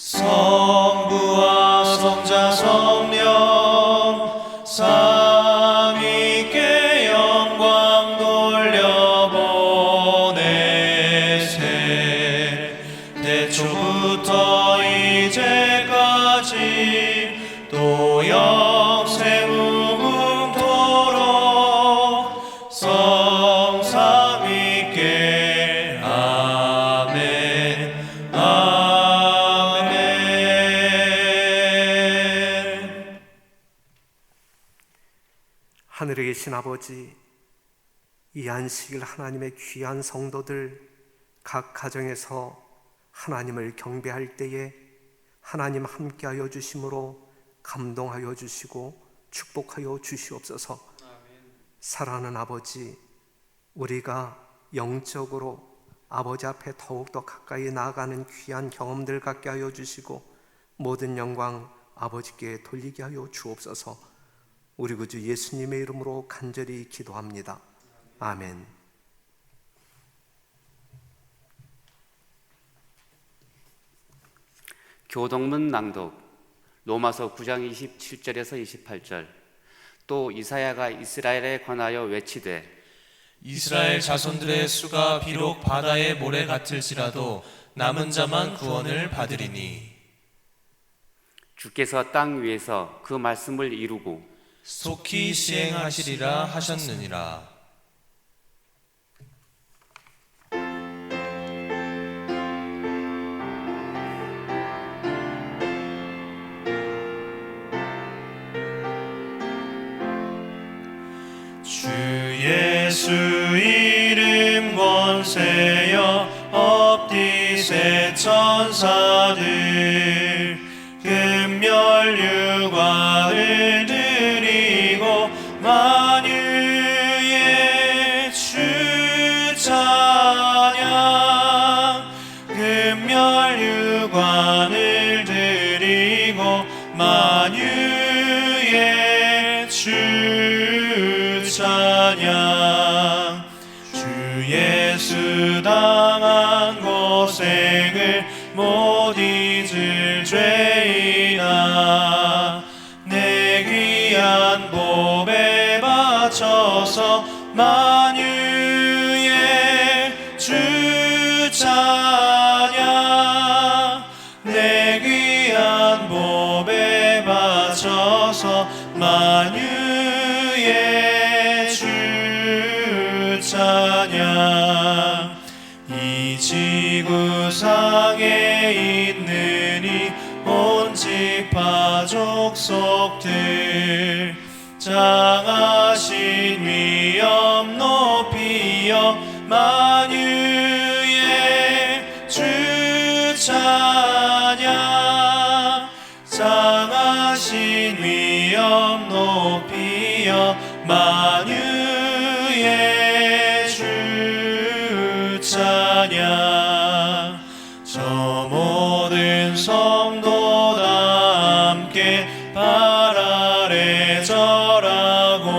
성부와 성자 성령 삼위께 영광 돌려보내세. 태초부터 이제까지 또 영생 무궁토록 성삼위께 아멘. 하늘에 계신 아버지, 이 안식일 하나님의 귀한 성도들 각 가정에서 하나님을 경배할 때에 하나님 함께하여 주심으로 감동하여 주시고 축복하여 주시옵소서. 사랑하는 아버지, 우리가 영적으로 아버지 앞에 더욱더 가까이 나아가는 귀한 경험들 갖게 하여 주시고 모든 영광 아버지께 돌리게 하여 주옵소서. 우리 구주 예수님의 이름으로 간절히 기도합니다. 아멘. 교동문 낭독 로마서 9장 27절에서 28절. 또 이사야가 이스라엘에 관하여 외치되 이스라엘 자손들의 수가 비록 바다의 모래 같을지라도 남은 자만 구원을 받으리니 주께서 땅 위에서 그 말씀을 이루고 속히 시행하시리라 하셨느니라. 주 예수 이름 권세여 업디세 천사들 금멸류관을 드리고 만유의 주 찬양. 금멸류관을 드리고 만유의 주 찬양. 주 예수 당한 고생을 못 잊을 죄인아, 내 귀한 몸에 바쳐서 만유의 주 찬양. 내 귀한 몸에 바쳐서 만유의 주 찬양. 이 지구상에 있는 이 온 지파 족속들 장하신 위엄 높이여 만유의 주 찬양. 장하신 위엄 높이여 만유의 주 찬양. 저 모든 성도다 함께 발 아래 절하고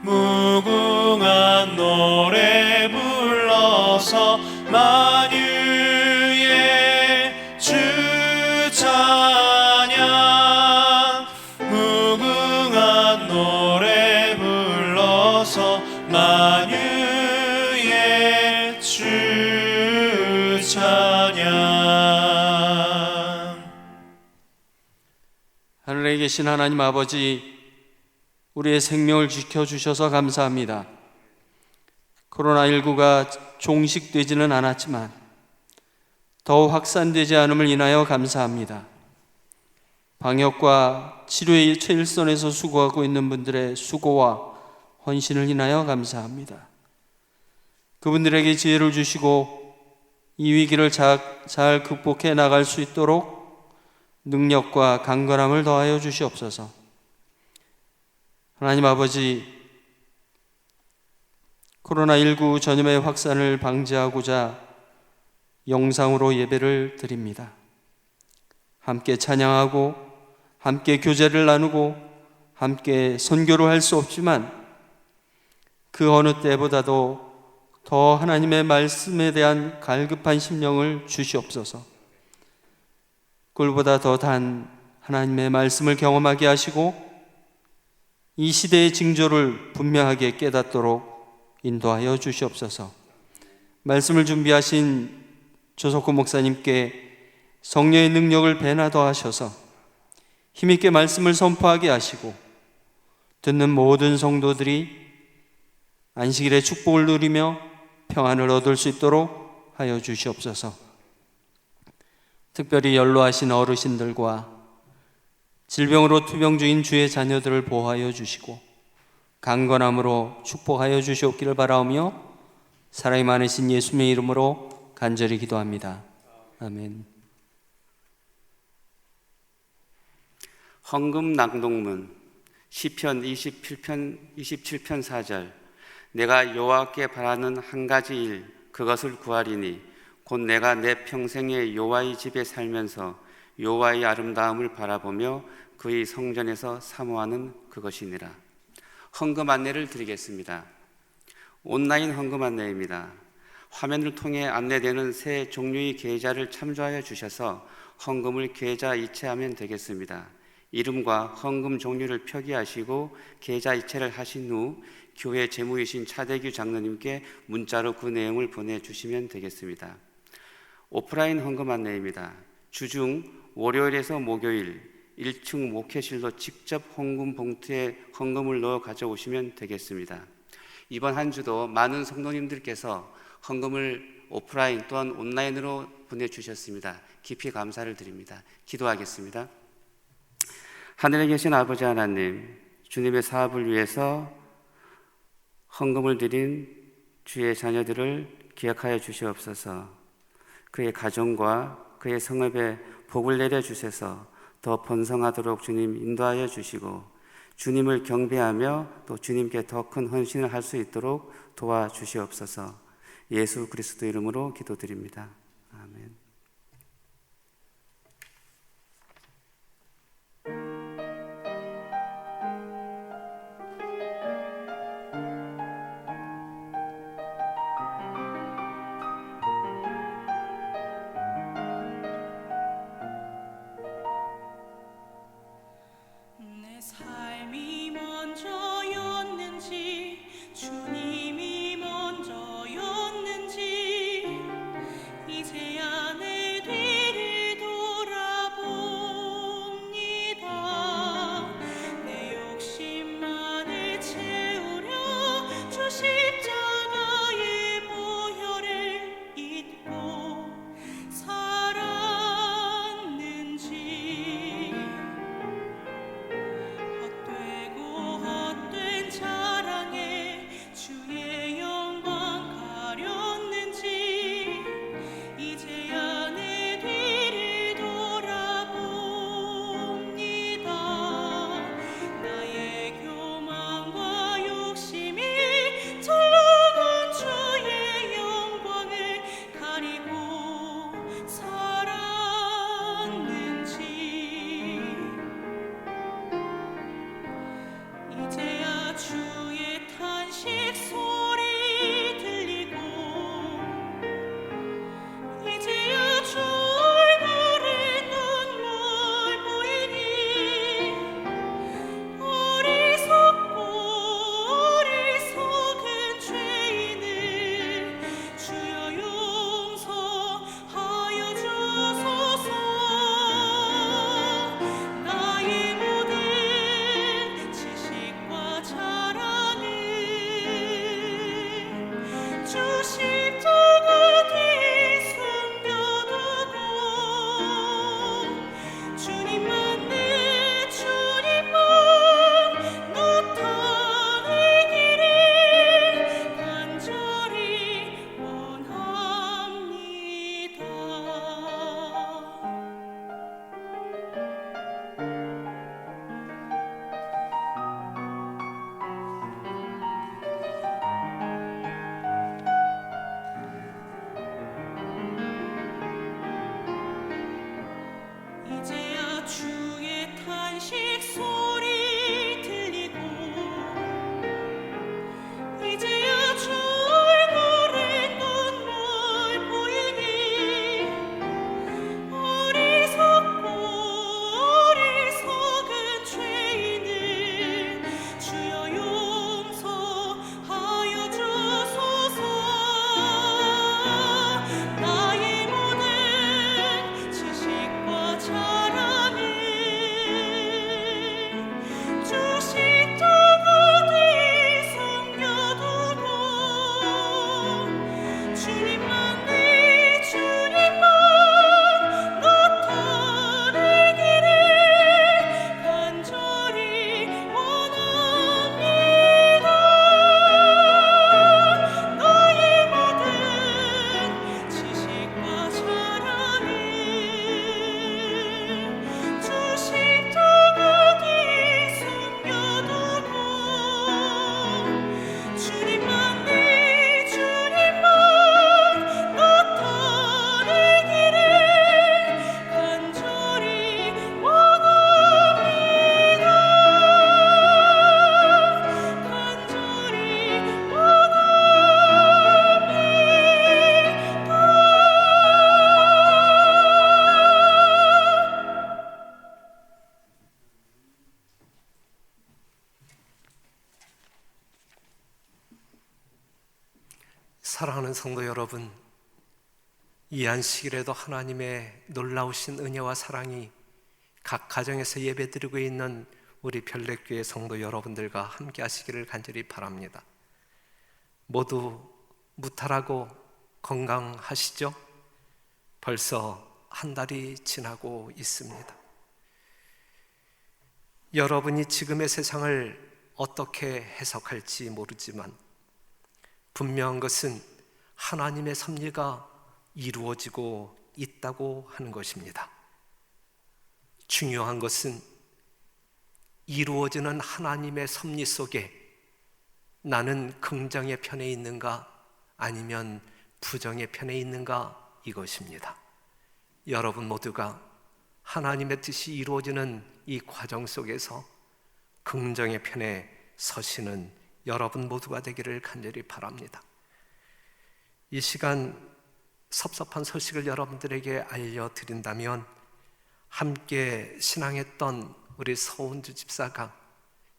무궁한 노래 불러서 만유의 주 찬양. 무궁한 노래 불러서 만유의 주 찬양. 하늘에 계신 하나님 아버지, 우리의 생명을 지켜주셔서 감사합니다. 코로나19가 종식되지는 않았지만 더 확산되지 않음을 인하여 감사합니다. 방역과 치료의 최일선에서 수고하고 있는 분들의 수고와 헌신을 인하여 감사합니다. 그분들에게 지혜를 주시고 이 위기를 잘 극복해 나갈 수 있도록 능력과 강건함을 더하여 주시옵소서. 하나님 아버지, 코로나19 전염의 확산을 방지하고자 영상으로 예배를 드립니다. 함께 찬양하고 함께 교제를 나누고 함께 선교를 할 수 없지만 그 어느 때보다도 더 하나님의 말씀에 대한 갈급한 심령을 주시옵소서. 꿀보다 더 단 하나님의 말씀을 경험하게 하시고 이 시대의 징조를 분명하게 깨닫도록 인도하여 주시옵소서. 말씀을 준비하신 조석구 목사님께 성령의 능력을 배나 더하셔서 힘있게 말씀을 선포하게 하시고 듣는 모든 성도들이 안식일의 축복을 누리며 평안을 얻을 수 있도록 하여 주시옵소서. 특별히 연로하신 어르신들과 질병으로 투병 중인 주의 자녀들을 보호하여 주시고 강건함으로 축복하여 주시옵기를 바라오며 사랑이 많으신 예수님의 이름으로 간절히 기도합니다. 아멘. 헌금 낭독문 시편 27편 4절. 내가 여호와께 바라는 한 가지 일 그것을 구하리니 곧 내가 내 평생에 여호와의 집에 살면서 여호와의 아름다움을 바라보며 그의 성전에서 사모하는 그것이니라. 헌금 안내를 드리겠습니다. 온라인 헌금 안내입니다. 화면을 통해 안내되는 세 종류의 계좌를 참조하여 주셔서 헌금을 계좌 이체하면 되겠습니다. 이름과 헌금 종류를 표기하시고 계좌 이체를 하신 후 교회 재무이신 차대규 장로님께 문자로 그 내용을 보내주시면 되겠습니다. 오프라인 헌금 안내입니다. 주중 월요일에서 목요일 1층 목회실로 직접 헌금 봉투에 헌금을 넣어 가져오시면 되겠습니다. 이번 한 주도 많은 성도님들께서 헌금을 오프라인 또한 온라인으로 보내주셨습니다. 깊이 감사를 드립니다. 기도하겠습니다. 하늘에 계신 아버지 하나님, 주님의 사업을 위해서 헌금을 드린 주의 자녀들을 기억하여 주시옵소서. 그의 가정과 그의 성읍에 복을 내려주셔서 더 번성하도록 주님 인도하여 주시고 주님을 경배하며 또 주님께 더 큰 헌신을 할 수 있도록 도와주시옵소서. 예수 그리스도 이름으로 기도드립니다. 아멘. 삶이 먼저였는지 주님이 먼저였는지 이제야 내 뒤를 돌아봅니다. 내 욕심만을 채우려 주 십자가의 보혈을 잊고 살았는지 헛된 자랑에 주의 영광 가렸는지 이제야 내 뒤를 돌아봅니다. 나의 교만과 욕심이 절렁한 주의 영광을 가리고 살았는지 이제야 주의 탄식 소리 들리고 이제야 주 얼굴에 눈물 보이니 어리석은 죄인을 주여 용서하여 주소서. 나의 모든 지식과 자랑 사랑하는 성도 여러분, 이 안식일에도 하나님의 놀라우신 은혜와 사랑이 각 가정에서 예배드리고 있는 우리 별내교회 성도 여러분들과 함께 하시기를 간절히 바랍니다. 모두 무탈하고 건강하시죠? 벌써 한 달이 지나고 있습니다. 여러분이 지금의 세상을 어떻게 해석할지 모르지만 분명한 것은 하나님의 섭리가 이루어지고 있다고 하는 것입니다. 중요한 것은 이루어지는 하나님의 섭리 속에 나는 긍정의 편에 있는가 아니면 부정의 편에 있는가 이것입니다. 여러분 모두가 하나님의 뜻이 이루어지는 이 과정 속에서 긍정의 편에 서시는 여러분 모두가 되기를 간절히 바랍니다. 이 시간 섭섭한 소식을 여러분들에게 알려드린다면 함께 신앙했던 우리 서운주 집사가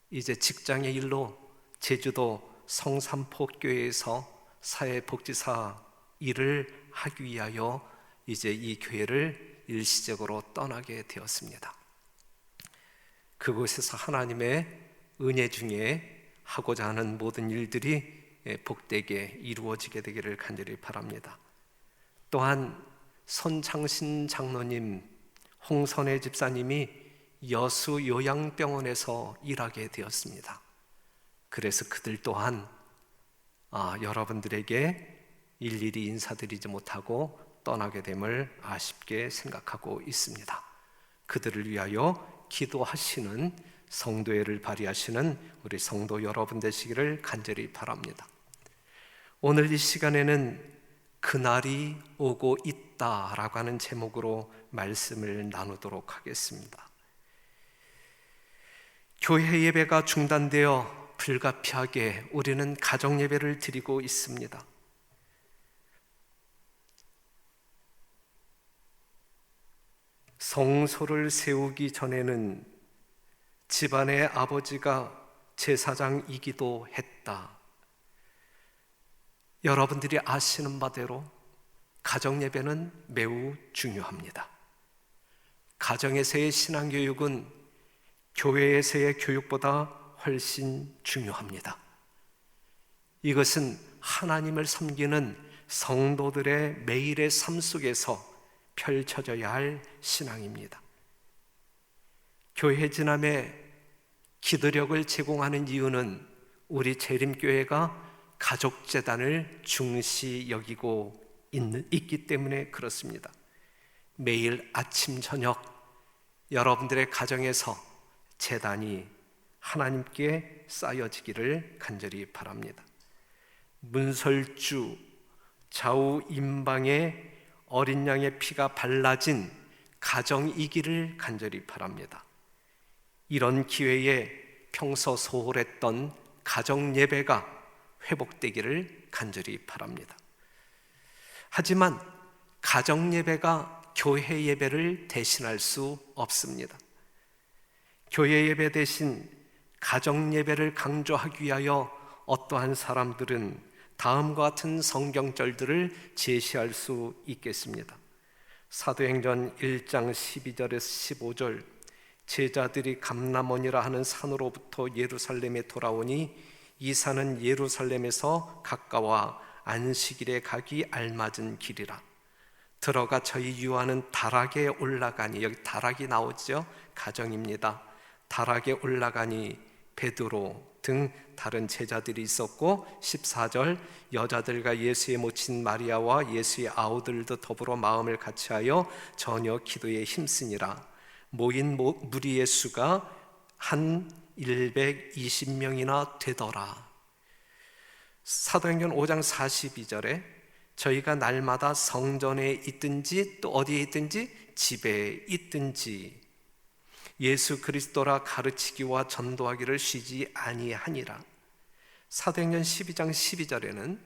이제 직장의 일로 제주도 성삼포교회에서 사회복지사 일을 하기 위하여 이제 이 교회를 일시적으로 떠나게 되었습니다. 그곳에서 하나님의 은혜 중에 하고자 하는 모든 일들이 복되게 이루어지게 되기를 간절히 바랍니다. 또한 손창신 장로님, 홍선혜 집사님이 여수 요양병원에서 일하게 되었습니다. 그래서 그들 또한 여러분들에게 일일이 인사드리지 못하고 떠나게 됨을 아쉽게 생각하고 있습니다. 그들을 위하여 기도하시는 성도회를 발휘하시는 우리 성도 여러분 되시기를 간절히 바랍니다. 오늘 이 시간에는 그날이 오고 있다라고 하는 제목으로 말씀을 나누도록 하겠습니다. 교회 예배가 중단되어 불가피하게 우리는 가정 예배를 드리고 있습니다. 성소를 세우기 전에는 집안의 아버지가 제사장이기도 했다. 여러분들이 아시는 바대로 가정 예배는 매우 중요합니다. 가정에서의 신앙교육은 교회에서의 교육보다 훨씬 중요합니다. 이것은 하나님을 섬기는 성도들의 매일의 삶 속에서 펼쳐져야 할 신앙입니다. 교회 지남에 기도력을 제공하는 이유는 우리 재림교회가 가족재단을 중시 여기고 있기 때문에 그렇습니다. 매일 아침 저녁 여러분들의 가정에서 재단이 하나님께 쌓여지기를 간절히 바랍니다. 문설주 좌우 임방에 어린 양의 피가 발라진 가정이기를 간절히 바랍니다. 이런 기회에 평소 소홀했던 가정 예배가 회복되기를 간절히 바랍니다. 하지만 가정 예배가 교회 예배를 대신할 수 없습니다. 교회 예배 대신 가정 예배를 강조하기 위하여 어떠한 사람들은 다음과 같은 성경절들을 제시할 수 있겠습니다. 사도행전 1장 12절에서 15절, 제자들이 감람원이라 하는 산으로부터 예루살렘에 돌아오니 이 산은 예루살렘에서 가까워 안식일에 가기 알맞은 길이라. 들어가 저희 유하는 다락에 올라가니, 여기 다락이 나오죠. 가정입니다. 다락에 올라가니 베드로 등 다른 제자들이 있었고, 14절, 여자들과 예수의 모친 마리아와 예수의 아우들도 더불어 마음을 같이하여 저녁 기도에 힘쓰니라. 모인 무리의 수가 한 120명이나 되더라. 사도행전 5장 42절에 저희가 날마다 성전에 있든지 또 어디에 있든지 집에 있든지 예수 그리스도라 가르치기와 전도하기를 쉬지 아니하니라. 사도행전 12장 12절에는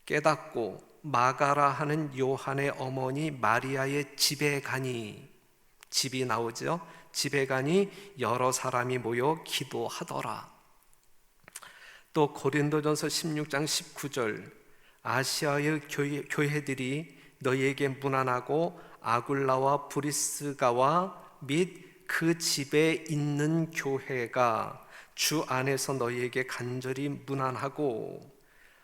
깨닫고 마가라 하는 요한의 어머니 마리아의 집에 가니, 집이 나오죠. 집에 가니 여러 사람이 모여 기도하더라. 또 고린도전서 16장 19절, 아시아의 교회들이 너희에게 문안하고 아굴라와 브리스가와 및 그 집에 있는 교회가 주 안에서 너희에게 간절히 문안하고,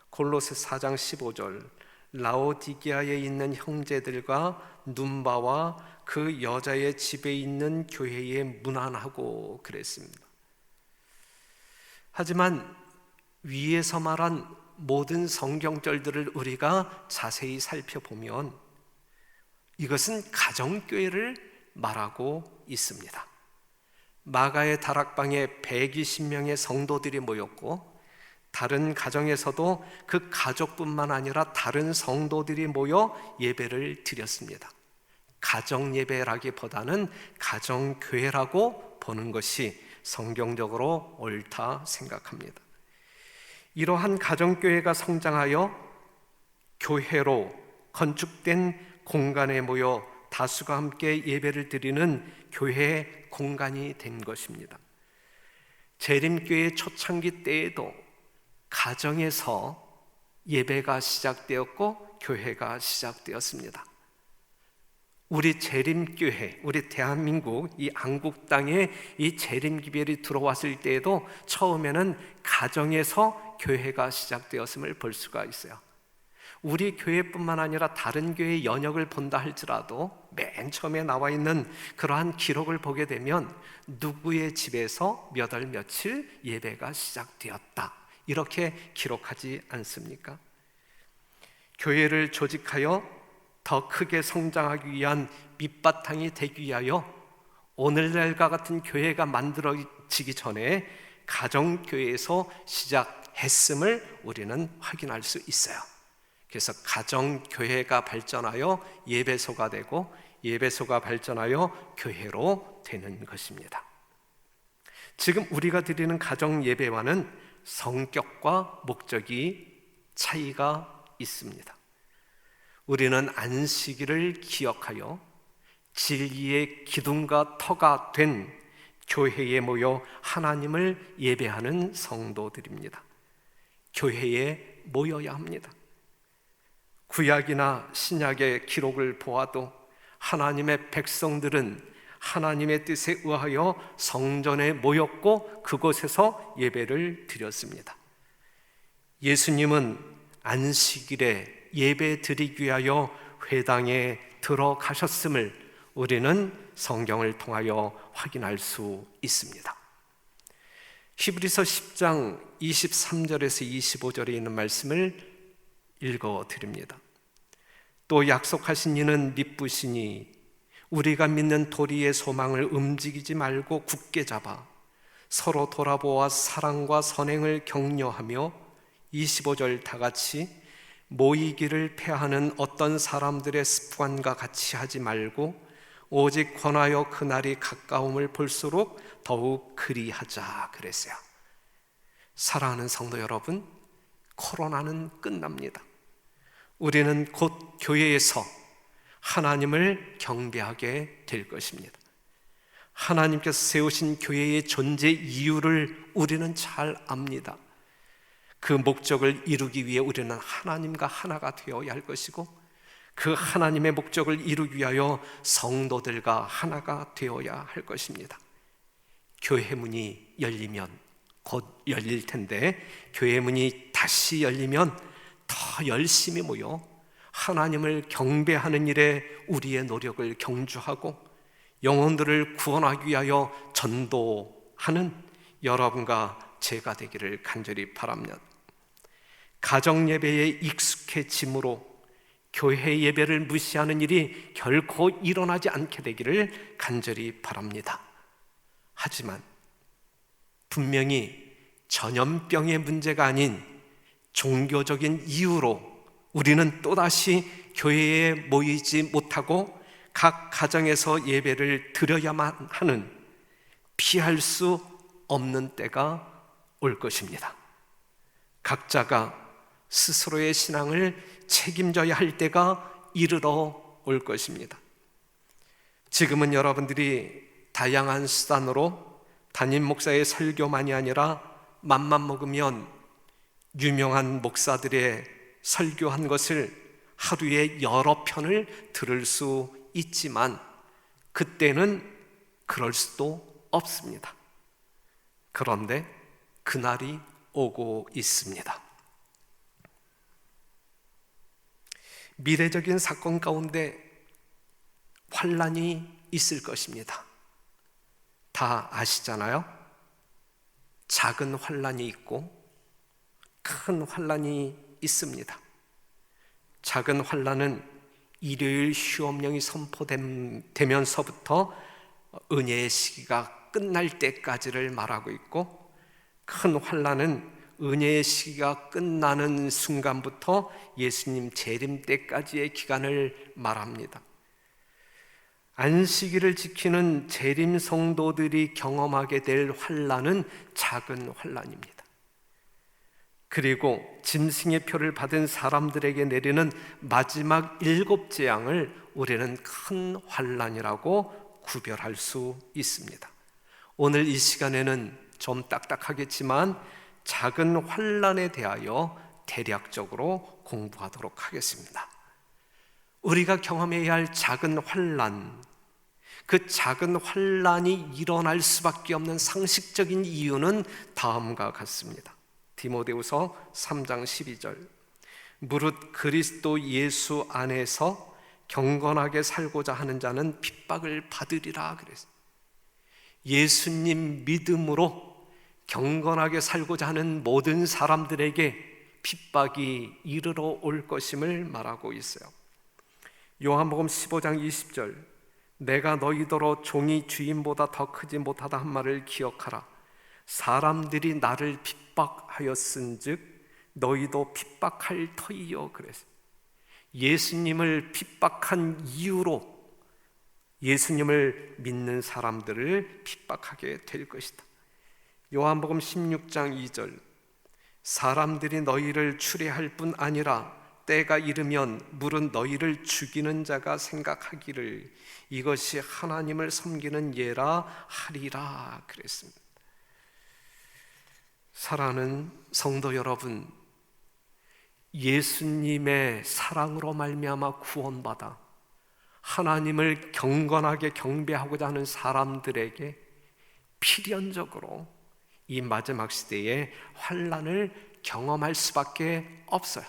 골로새 4장 15절 라오디게아에 있는 형제들과 눈바와 그 여자의 집에 있는 교회에 문안하고 그랬습니다. 하지만 위에서 말한 모든 성경절들을 우리가 자세히 살펴보면 이것은 가정교회를 말하고 있습니다. 마가의 다락방에 120명의 성도들이 모였고, 다른 가정에서도 그 가족뿐만 아니라 다른 성도들이 모여 예배를 드렸습니다. 가정예배라기보다는 가정교회라고 보는 것이 성경적으로 옳다 생각합니다. 이러한 가정교회가 성장하여 교회로 건축된 공간에 모여 다수가 함께 예배를 드리는 교회의 공간이 된 것입니다. 재림교회 초창기 때에도 가정에서 예배가 시작되었고 교회가 시작되었습니다. 우리 재림교회, 우리 대한민국 이 한국 땅에 이 재림기별이 들어왔을 때에도 처음에는 가정에서 교회가 시작되었음을 볼 수가 있어요. 우리 교회뿐만 아니라 다른 교회의 연역을 본다 할지라도 맨 처음에 나와 있는 그러한 기록을 보게 되면 누구의 집에서 몇 월 며칠 예배가 시작되었다, 이렇게 기록하지 않습니까? 교회를 조직하여 더 크게 성장하기 위한 밑바탕이 되기 위하여 오늘날과 같은 교회가 만들어지기 전에 가정교회에서 시작했음을 우리는 확인할 수 있어요. 그래서 가정교회가 발전하여 예배소가 되고 예배소가 발전하여 교회로 되는 것입니다. 지금 우리가 드리는 가정예배와는 성격과 목적이 차이가 있습니다. 우리는 안식일을 기억하여 진리의 기둥과 터가 된 교회에 모여 하나님을 예배하는 성도들입니다. 교회에 모여야 합니다. 구약이나 신약의 기록을 보아도 하나님의 백성들은 하나님의 뜻에 의하여 성전에 모였고 그곳에서 예배를 드렸습니다. 예수님은 안식일에 예배 드리기 위하여 회당에 들어가셨음을 우리는 성경을 통하여 확인할 수 있습니다. 히브리서 10장 23절에서 25절에 있는 말씀을 읽어드립니다. 또 약속하신 이는 미쁘시니 우리가 믿는 도리의 소망을 움직이지 말고 굳게 잡아 서로 돌아보아 사랑과 선행을 격려하며 25절 다같이 모이기를 패하는 어떤 사람들의 습관과 같이 하지 말고 오직 권하여 그날이 가까움을 볼수록 더욱 그리하자 그랬어요. 사랑하는 성도 여러분, 코로나는 끝납니다. 우리는 곧 교회에서 하나님을 경배하게 될 것입니다. 하나님께서 세우신 교회의 존재 이유를 우리는 잘 압니다. 그 목적을 이루기 위해 우리는 하나님과 하나가 되어야 할 것이고 그 하나님의 목적을 이루기 위하여 성도들과 하나가 되어야 할 것입니다. 교회 문이 열리면 곧 열릴 텐데 교회 문이 다시 열리면 더 열심히 모여 하나님을 경배하는 일에 우리의 노력을 경주하고 영혼들을 구원하기 위하여 전도하는 여러분과 제가 되기를 간절히 바랍니다. 가정예배에 익숙해짐으로 교회 예배를 무시하는 일이 결코 일어나지 않게 되기를 간절히 바랍니다. 하지만 분명히 전염병의 문제가 아닌 종교적인 이유로 우리는 또다시 교회에 모이지 못하고 각 가정에서 예배를 드려야만 하는 피할 수 없는 때가 올 것입니다. 각자가 스스로의 신앙을 책임져야 할 때가 이르러 올 것입니다. 지금은 여러분들이 다양한 수단으로 담임 목사의 설교만이 아니라 맘만 먹으면 유명한 목사들의 설교한 것을 하루에 여러 편을 들을 수 있지만 그때는 그럴 수도 없습니다. 그런데 그날이 오고 있습니다. 미래적인 사건 가운데 환란이 있을 것입니다. 다 아시잖아요. 작은 환란이 있고 큰 환란이 있습니다. 작은 환란은 일요일 휴업령이 선포되면서부터 은혜의 시기가 끝날 때까지를 말하고 있고, 큰 환란은 은혜의 시기가 끝나는 순간부터 예수님 재림 때까지의 기간을 말합니다. 안식일을 지키는 재림 성도들이 경험하게 될 환란은 작은 환란입니다. 그리고 짐승의 표를 받은 사람들에게 내리는 마지막 7 재앙을 우리는 큰 환란이라고 구별할 수 있습니다. 오늘 이 시간에는 좀 딱딱하겠지만 작은 환란에 대하여 대략적으로 공부하도록 하겠습니다. 우리가 경험해야 할 작은 환란, 그 작은 환란이 일어날 수밖에 없는 상식적인 이유는 다음과 같습니다. 디모데후서 3장 12절, 무릇 그리스도 예수 안에서 경건하게 살고자 하는 자는 핍박을 받으리라 그랬어요. 예수님 믿음으로 경건하게 살고자 하는 모든 사람들에게 핍박이 이르러 올 것임을 말하고 있어요. 요한복음 15장 20절, 내가 너희더러 종이 주인보다 더 크지 못하다 한 말을 기억하라. 사람들이 나를 핍박하였은즉 너희도 핍박할 터이요 그랬어요. 예수님을 핍박한 이유로 예수님을 믿는 사람들을 핍박하게 될 것이다. 요한복음 16장 2절, 사람들이 너희를 추례할 뿐 아니라 때가 이르면 물은 너희를 죽이는 자가 생각하기를 이것이 하나님을 섬기는 예라 하리라 그랬습니다. 사랑하는 성도 여러분, 예수님의 사랑으로 말미암아 구원받아 하나님을 경건하게 경배하고자 하는 사람들에게 필연적으로 이 마지막 시대에 환난을 경험할 수밖에 없어요.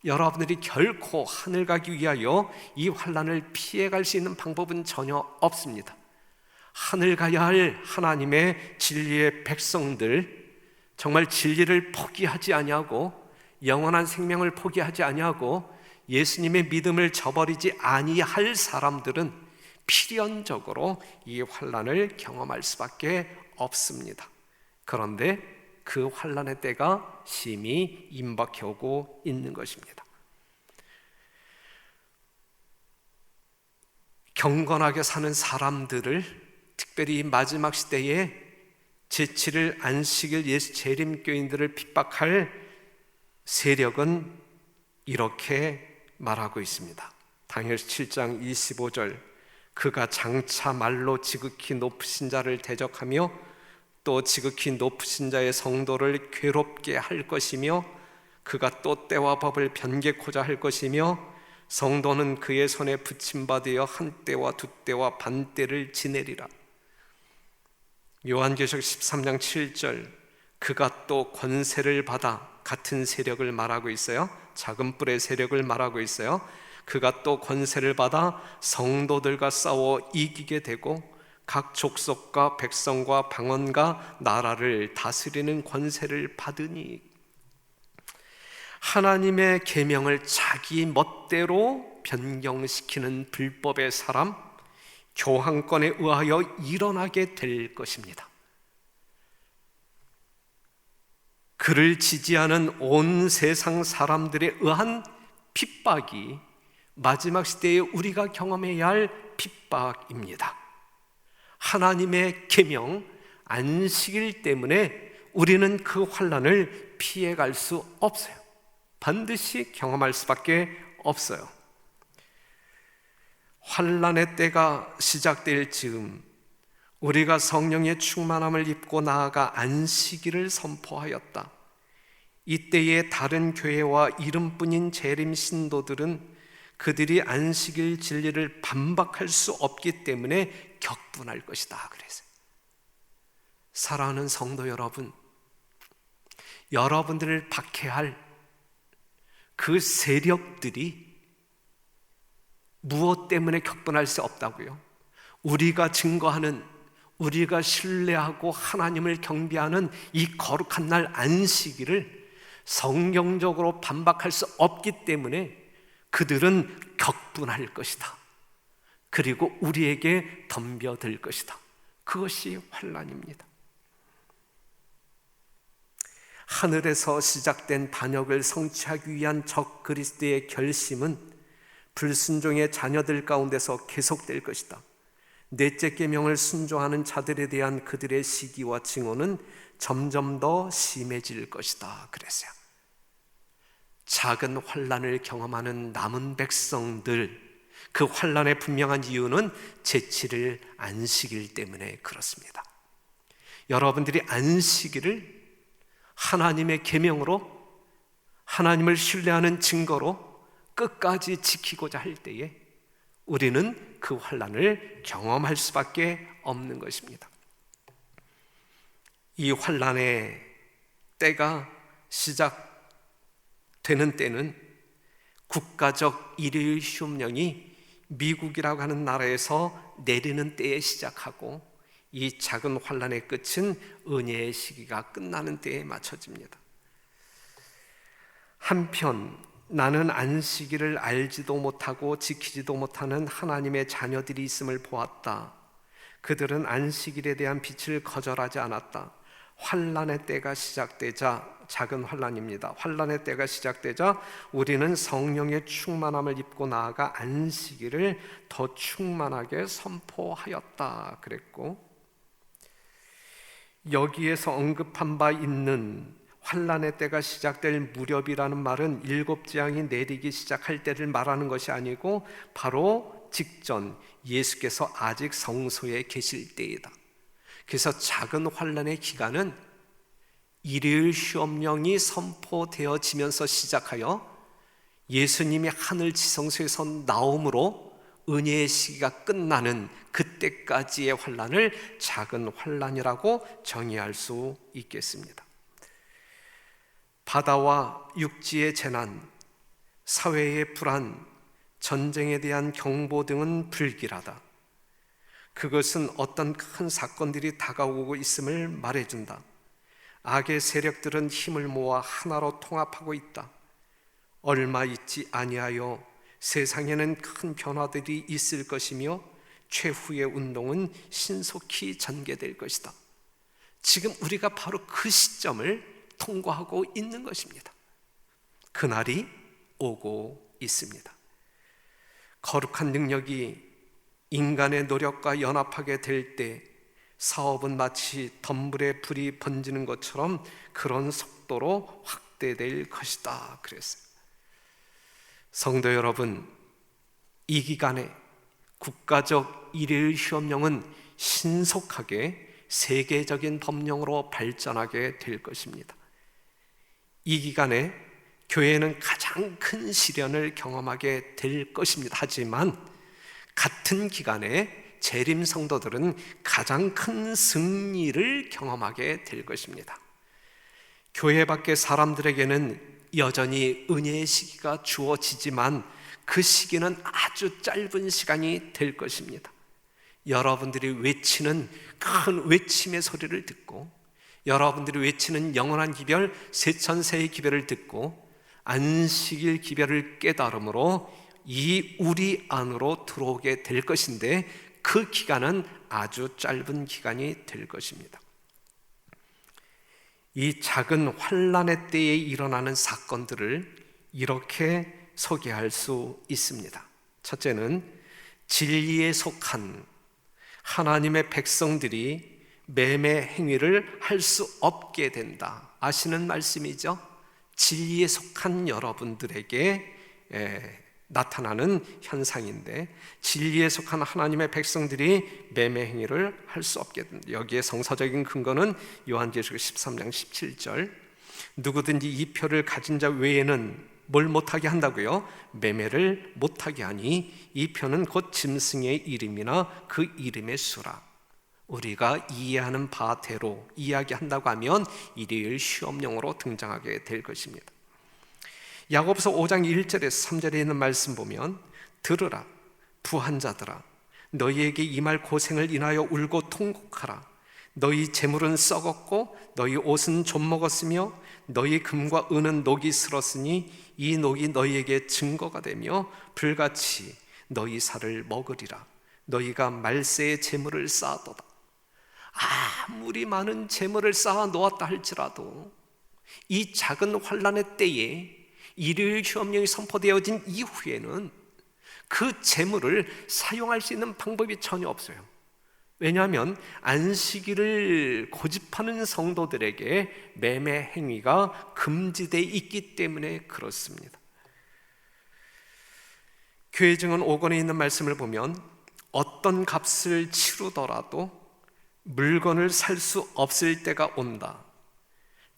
여러분들이 결코 하늘 가기 위하여 이 환난을 피해갈 수 있는 방법은 전혀 없습니다. 하늘 가야 할 하나님의 진리의 백성들, 정말 진리를 포기하지 아니하고 영원한 생명을 포기하지 아니하고 예수님의 믿음을 저버리지 아니할 사람들은 필연적으로 이 환난을 경험할 수밖에 없습니다. 그런데 그 환난의 때가 심히 임박해 오고 있는 것입니다. 경건하게 사는 사람들을, 특별히 마지막 시대에 제7일 안식일 예수 재림교인들을 핍박할 세력은 이렇게 말하고 있습니다. 다니엘서 7장 25절, 그가 장차 말로 지극히 높으신 자를 대적하며 또 지극히 높으신 자의 성도를 괴롭게 할 것이며 그가 또 때와 법을 변개코자 할 것이며 성도는 그의 손에 붙임받으여 한 때와 두 때와 반 때를 지내리라. 요한계시록 13장 7절, 그가 또 권세를 받아, 같은 세력을 말하고 있어요. 작은 뿔의 세력을 말하고 있어요. 그가 또 권세를 받아 성도들과 싸워 이기게 되고 각 족속과 백성과 방언과 나라를 다스리는 권세를 받으니, 하나님의 계명을 자기 멋대로 변경시키는 불법의 사람, 교황권에 의하여 일어나게 될 것입니다. 그를 지지하는 온 세상 사람들에 의한 핍박이 마지막 시대에 우리가 경험해야 할 핍박입니다. 하나님의 계명, 안식일 때문에 우리는 그 환난을 피해갈 수 없어요. 반드시 경험할 수밖에 없어요. 환난의 때가 시작될 즈음 우리가 성령의 충만함을 입고 나아가 안식일을 선포하였다. 이때의 다른 교회와 이름뿐인 재림 신도들은 그들이 안식일 진리를 반박할 수 없기 때문에 격분할 것이다 그래서 사랑하는 성도 여러분, 여러분들을 박해할 그 세력들이 무엇 때문에 격분할 수 없다고요? 우리가 증거하는, 우리가 신뢰하고 하나님을 경배하는 이 거룩한 날 안식일을 성경적으로 반박할 수 없기 때문에 그들은 격분할 것이다. 그리고 우리에게 덤벼들 것이다. 그것이 환난입니다. 하늘에서 시작된 반역을 성취하기 위한 적 그리스도의 결심은 불순종의 자녀들 가운데서 계속될 것이다. 넷째 계명을 순종하는 자들에 대한 그들의 시기와 징후는 점점 더 심해질 것이다 그랬어요. 작은 환난을 경험하는 남은 백성들, 그 환난의 분명한 이유는 제7일 안식일 때문에 그렇습니다. 여러분들이 안식일을 하나님의 계명으로, 하나님을 신뢰하는 증거로 끝까지 지키고자 할 때에 우리는 그 환난을 경험할 수밖에 없는 것입니다. 이 환난의 때가 시작되는 때는 국가적 일요일 휴업령이 미국이라고 하는 나라에서 내리는 때에 시작하고 이 작은 환난의 끝은 은혜의 시기가 끝나는 때에 맞춰집니다. 한편 나는 안식일을 알지도 못하고 지키지도 못하는 하나님의 자녀들이 있음을 보았다. 그들은 안식일에 대한 빛을 거절하지 않았다. 환난의 때가 시작되자, 작은 환난입니다. 환난의 때가 시작되자 우리는 성령의 충만함을 입고 나아가 안식일을 더 충만하게 선포하였다 그랬고, 여기에서 언급한 바 있는 환난의 때가 시작될 무렵이라는 말은 7재앙이 내리기 시작할 때를 말하는 것이 아니고 바로 직전, 예수께서 아직 성소에 계실 때이다. 그래서 작은 환난의 기간은 일요일 휴업령이 선포되어지면서 시작하여 예수님이 하늘 지성소에서 나옴으로 은혜의 시기가 끝나는 그때까지의 환난을 작은 환난이라고 정의할 수 있겠습니다. 바다와 육지의 재난, 사회의 불안, 전쟁에 대한 경보 등은 불길하다. 그것은 어떤 큰 사건들이 다가오고 있음을 말해준다. 악의 세력들은 힘을 모아 하나로 통합하고 있다. 얼마 있지 아니하여 세상에는 큰 변화들이 있을 것이며 최후의 운동은 신속히 전개될 것이다. 지금 우리가 바로 그 시점을 통과하고 있는 것입니다. 그날이 오고 있습니다. 거룩한 능력이 인간의 노력과 연합하게 될 때 사업은 마치 덤불에 불이 번지는 것처럼 그런 속도로 확대될 것이다 그랬어요. 성도 여러분, 이 기간에 국가적 일요일 휴업령은 신속하게 세계적인 법령으로 발전하게 될 것입니다. 이 기간에 교회는 가장 큰 시련을 경험하게 될 것입니다. 하지만 같은 기간에 재림 성도들은 가장 큰 승리를 경험하게 될 것입니다. 교회 밖의 사람들에게는 여전히 은혜의 시기가 주어지지만 그 시기는 아주 짧은 시간이 될 것입니다. 여러분들이 외치는 큰 외침의 소리를 듣고, 여러분들이 외치는 영원한 기별, 세천세의 기별을 듣고 안식일 기별을 깨달음으로 이 우리 안으로 들어오게 될 것인데, 그 기간은 아주 짧은 기간이 될 것입니다. 이 작은 환난의 때에 일어나는 사건들을 이렇게 소개할 수 있습니다. 첫째는 진리에 속한 하나님의 백성들이 매매 행위를 할 수 없게 된다. 아시는 말씀이죠? 진리에 속한 여러분들에게 나타나는 현상인데, 진리에 속한 하나님의 백성들이 매매 행위를 할 수 없게 된다. 여기에 성서적인 근거는 요한계시록 13장 17절, 누구든지 이 표를 가진 자 외에는 뭘 못하게 한다고요? 매매를 못하게 하니 이 표는 곧 짐승의 이름이나 그 이름의 수라. 우리가 이해하는 바대로 이야기한다고 하면 일요일 시험용으로 등장하게 될 것입니다. 야고보서 5장 1절에서 3절에 있는 말씀 보면 들으라 부한 자들아 너희에게 임할 고생을 인하여 울고 통곡하라. 너희 재물은 썩었고 너희 옷은 좀 먹었으며 너희 금과 은은 녹이 슬었으니 이 녹이 너희에게 증거가 되며 불같이 너희 살을 먹으리라. 너희가 말세의 재물을 쌓아도다. 아무리 많은 재물을 쌓아 놓았다 할지라도 이 작은 환난의 때에 일요일 시험령이 선포되어진 이후에는 그 재물을 사용할 수 있는 방법이 전혀 없어요. 왜냐하면 안식일을 고집하는 성도들에게 매매 행위가 금지되어 있기 때문에 그렇습니다. 교회 증언 5권에 있는 말씀을 보면 어떤 값을 치르더라도 물건을 살 수 없을 때가 온다.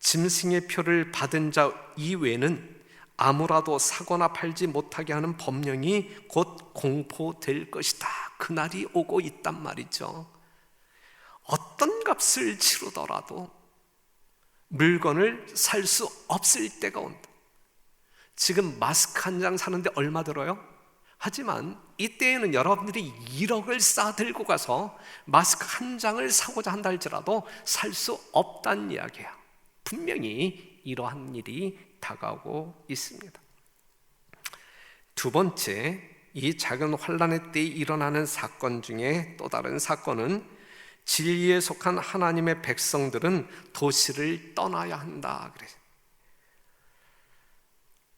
짐승의 표를 받은 자 이외에는 아무라도 사거나 팔지 못하게 하는 법령이 곧 공포될 것이다. 그날이 오고 있단 말이죠. 어떤 값을 치르더라도 물건을 살 수 없을 때가 온다. 지금 마스크 한 장 사는데 얼마 들어요? 하지만 이때에는 여러분들이 1억을 싸 들고 가서 마스크 한 장을 사고자 한다 할지라도 살 수 없다는 이야기야. 분명히 이러한 일이 다가오고 있습니다. 두 번째, 이 작은 환난의 때에 일어나는 사건 중에 또 다른 사건은 진리에 속한 하나님의 백성들은 도시를 떠나야 한다 그래요.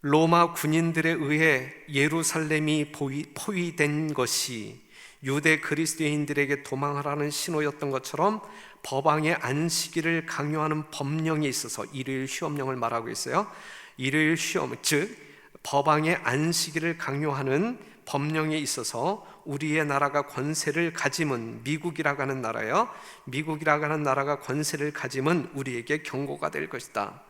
로마 군인들에 의해 예루살렘이 포위된 것이 유대 그리스도인들에게 도망하라는 신호였던 것처럼 법왕의 안식일을 강요하는 법령에 있어서 일요일 시험령을 말하고 있어요. 일요일 시험, 즉 법왕의 안식일을 강요하는 법령에 있어서 우리의 나라가 권세를 가짐은 미국이라고 하는 나라요. 미국이라고 하는 나라가 권세를 가짐은 우리에게 경고가 될 것이다.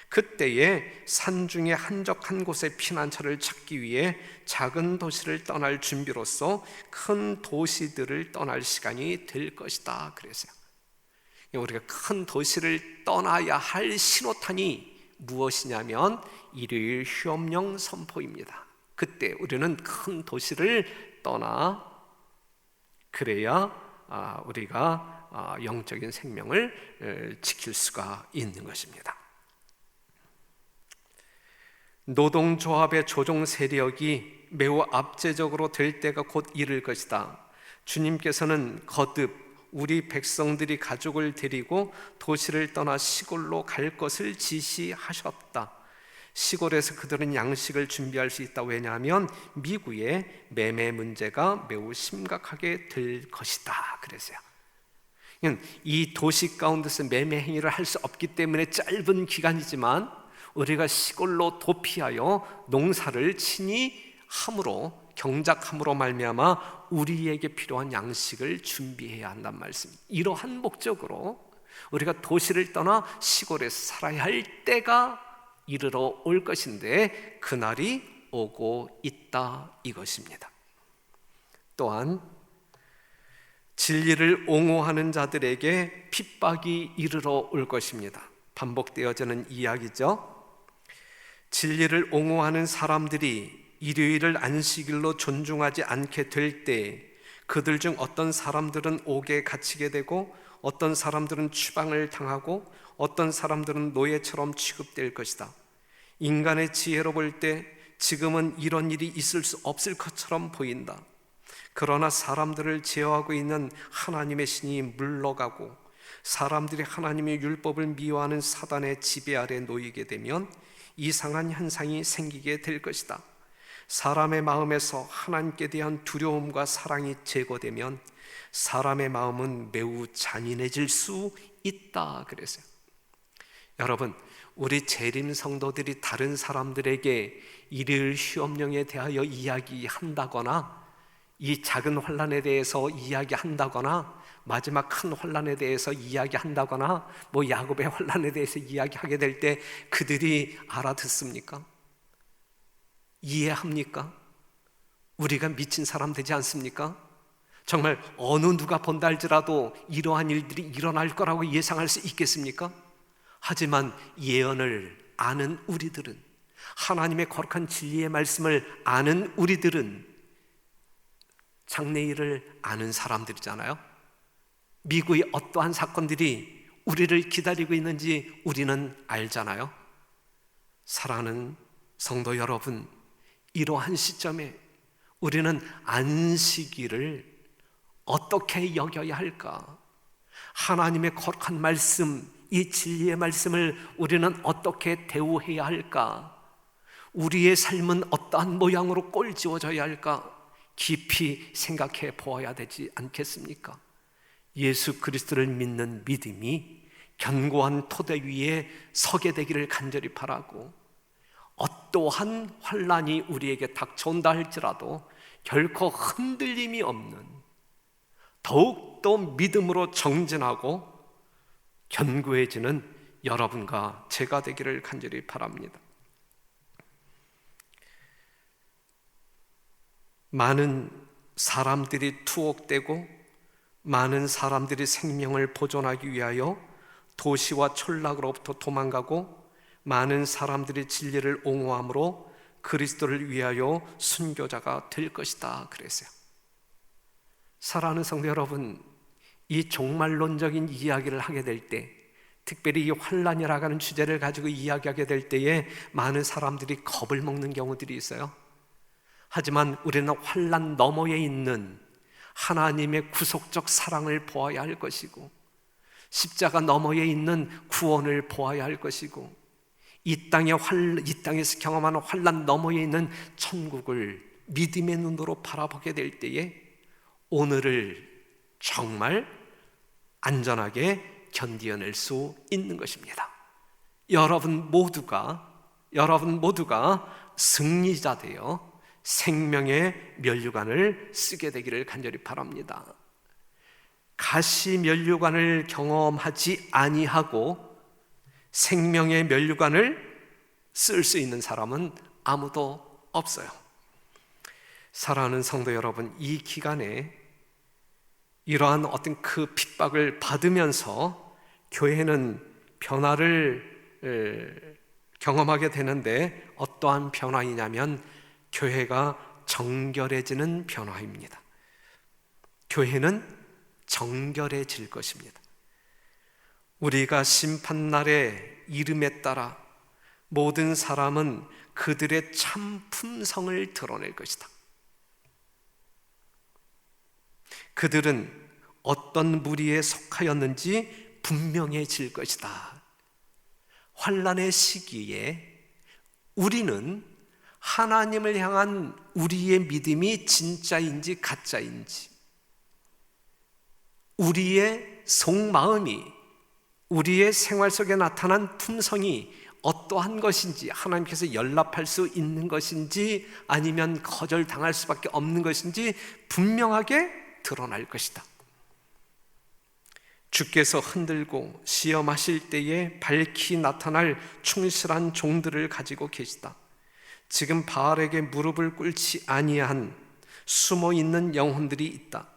그때에 산중에 한적한 곳에 피난처를 찾기 위해 작은 도시를 떠날 준비로서 큰 도시들을 떠날 시간이 될 것이다 그랬어요. 우리가 큰 도시를 떠나야 할 신호탄이 무엇이냐면 일요일 시험령 선포입니다. 그때 우리는 큰 도시를 떠나 그래야 우리가 영적인 생명을 지킬 수가 있는 것입니다. 노동조합의 조종 세력이 매우 압제적으로 될 때가 곧 이를 것이다. 주님께서는 거듭 우리 백성들이 가족을 데리고 도시를 떠나 시골로 갈 것을 지시하셨다. 시골에서 그들은 양식을 준비할 수 있다. 왜냐하면 미국의 매매 문제가 매우 심각하게 될 것이다 그랬어요. 이 도시 가운데서 매매 행위를 할 수 없기 때문에 짧은 기간이지만 우리가 시골로 도피하여 농사를 친히 함으로 경작함으로 말미암아 우리에게 필요한 양식을 준비해야 한단 말씀입니다. 이러한 목적으로 우리가 도시를 떠나 시골에서 살아야 할 때가 이르러 올 것인데 그날이 오고 있다 이것입니다. 또한 진리를 옹호하는 자들에게 핍박이 이르러 올 것입니다. 반복되어지는 이야기죠. 진리를 옹호하는 사람들이 일요일을 안식일로 존중하지 않게 될 때 그들 중 어떤 사람들은 옥에 갇히게 되고 어떤 사람들은 추방을 당하고 어떤 사람들은 노예처럼 취급될 것이다. 인간의 지혜로 볼 때 지금은 이런 일이 있을 수 없을 것처럼 보인다. 그러나 사람들을 제어하고 있는 하나님의 신이 물러가고 사람들이 하나님의 율법을 미워하는 사단의 지배 아래 놓이게 되면 이상한 현상이 생기게 될 것이다. 사람의 마음에서 하나님께 대한 두려움과 사랑이 제거되면 사람의 마음은 매우 잔인해질 수 있다 그랬어요. 여러분, 우리 재림 성도들이 다른 사람들에게 일요일 시험령에 대하여 이야기한다거나 이 작은 환난에 대해서 이야기한다거나 마지막 큰 환난에 대해서 이야기한다거나 뭐 야곱의 환난에 대해서 이야기하게 될 때 그들이 알아듣습니까? 이해합니까? 우리가 미친 사람 되지 않습니까? 정말 어느 누가 본다 할지라도 이러한 일들이 일어날 거라고 예상할 수 있겠습니까? 하지만 예언을 아는 우리들은, 하나님의 거룩한 진리의 말씀을 아는 우리들은 장래일을 아는 사람들이잖아요. 미국의 어떠한 사건들이 우리를 기다리고 있는지 우리는 알잖아요. 사랑하는 성도 여러분, 이러한 시점에 우리는 안식일을 어떻게 여겨야 할까? 하나님의 거룩한 말씀, 이 진리의 말씀을 우리는 어떻게 대우해야 할까? 우리의 삶은 어떠한 모양으로 꼴지어져야 할까? 깊이 생각해 보아야 되지 않겠습니까? 예수 그리스도를 믿는 믿음이 견고한 토대 위에 서게 되기를 간절히 바라고, 어떠한 환난이 우리에게 닥쳐온다 할지라도 결코 흔들림이 없는, 더욱더 믿음으로 정진하고 견고해지는 여러분과 제가 되기를 간절히 바랍니다. 많은 사람들이 투옥되고 많은 사람들이 생명을 보존하기 위하여 도시와 촌락으로부터 도망가고 많은 사람들이 진리를 옹호함으로 그리스도를 위하여 순교자가 될 것이다 그랬어요. 사랑하는 성도 여러분, 이 종말론적인 이야기를 하게 될 때, 특별히 이 환난이라고 하는 주제를 가지고 이야기하게 될 때에 많은 사람들이 겁을 먹는 경우들이 있어요. 하지만 우리는 환난 너머에 있는 하나님의 구속적 사랑을 보아야 할 것이고, 십자가 너머에 있는 구원을 보아야 할 것이고, 이 땅에서 경험하는 환난 너머에 있는 천국을 믿음의 눈으로 바라보게 될 때에 오늘을 정말 안전하게 견디어낼 수 있는 것입니다. 여러분 모두가 승리자 되어 생명의 면류관을 쓰게 되기를 간절히 바랍니다. 가시 면류관을 경험하지 아니하고 생명의 면류관을 쓸 수 있는 사람은 아무도 없어요. 사랑하는 성도 여러분, 이 기간에 이러한 어떤 그 핍박을 받으면서 교회는 변화를 경험하게 되는데, 어떠한 변화이냐면 교회가 정결해지는 변화입니다. 교회는 정결해질 것입니다. 우리가 심판날의 이름에 따라 모든 사람은 그들의 참 품성을 드러낼 것이다. 그들은 어떤 무리에 속하였는지 분명해질 것이다. 환난의 시기에 우리는 하나님을 향한 우리의 믿음이 진짜인지 가짜인지, 우리의 속마음이, 우리의 생활 속에 나타난 품성이 어떠한 것인지, 하나님께서 연락할 수 있는 것인지 아니면 거절당할 수밖에 없는 것인지 분명하게 드러날 것이다. 주께서 흔들고 시험하실 때에 밝히 나타날 충실한 종들을 가지고 계시다. 지금 바알에게 무릎을 꿇지 아니한 숨어있는 영혼들이 있다.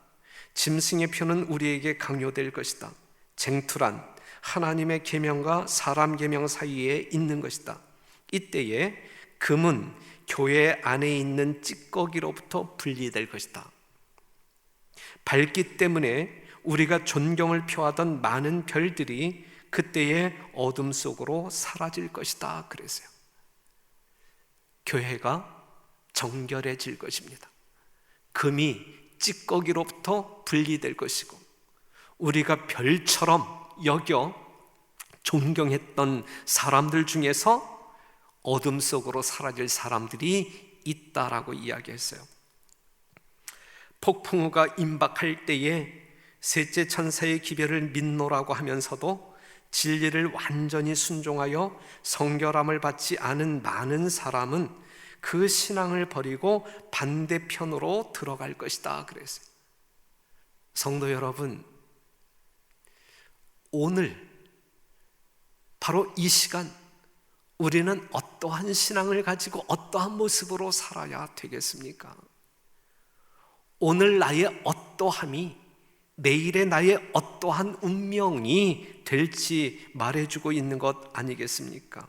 짐승의 표는 우리에게 강요될 것이다. 쟁투란 하나님의 계명과 사람 계명 사이에 있는 것이다. 이때에 금은 교회 안에 있는 찌꺼기로부터 분리될 것이다. 밝기 때문에 우리가 존경을 표하던 많은 별들이 그때의 어둠 속으로 사라질 것이다 그랬어요. 교회가 정결해질 것입니다. 금이 찌꺼기로부터 분리될 것이고, 우리가 별처럼 여겨 존경했던 사람들 중에서 어둠 속으로 사라질 사람들이 있다라고 이야기했어요. 폭풍우가 임박할 때에 셋째 천사의 기별을 믿노라고 하면서도 진리를 완전히 순종하여 성결함을 받지 않은 많은 사람은 그 신앙을 버리고 반대편으로 들어갈 것이다 그랬어요. 성도 여러분, 오늘 바로 이 시간 우리는 어떠한 신앙을 가지고 어떠한 모습으로 살아야 되겠습니까? 오늘 나의 어떠함이 내일의 나의 어떠한 운명이 될지 말해주고 있는 것 아니겠습니까?